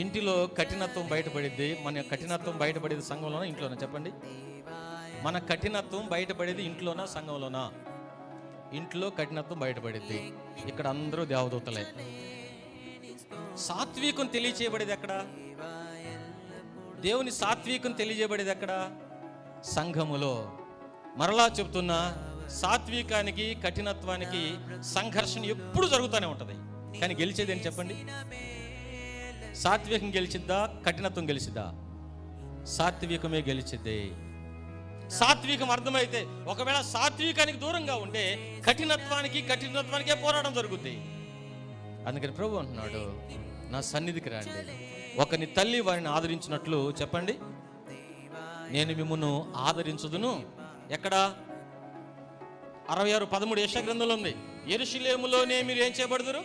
ఇంటిలో కఠినత్వం బయటపడిద్ది. మన కఠినత్వం బయటపడేది సంఘంలోనా ఇంట్లోనా చెప్పండి? మన కఠినత్వం బయటపడేది ఇంట్లోనా సంఘంలోనా? ఇంట్లో కఠినత్వం బయటపడిద్ది. ఇక్కడ అందరూ దేవదూతలే. సాత్వికం తెలియచేయబడేది ఎక్కడ? దేవుని సాత్వికం తెలియజేయబడేది ఎక్కడ? సంఘములో. మరలా చెప్తున్నా, సాత్వికానికి కఠినత్వానికి సంఘర్షణ ఎప్పుడు జరుగుతూనే ఉంటుంది. కానీ గెలిచేది ఏంటి చెప్పండి? సాత్వికం గెలిచిద్దా కఠినత్వం గెలిచిద్దా? సాత్వికమే గెలిచిద్ది. సాత్వికం అర్థమైతే, ఒకవేళ సాత్వికానికి దూరంగా ఉంటే కఠినత్వానికే పోరాటం జరుగుద్ది. అందుకని ప్రభు అంటున్నాడు, నా సన్నిధికి రండి. ఒకని తల్లి వారిని ఆదరించినట్లు చెప్పండి, నేను మిమ్మును ఆదరించుదును. ఎక్కడ? 66:13 యెషయా గ్రంథంలో ఉంది. యెరూషలేములోనే మీరు ఏం చేయబడుదురు?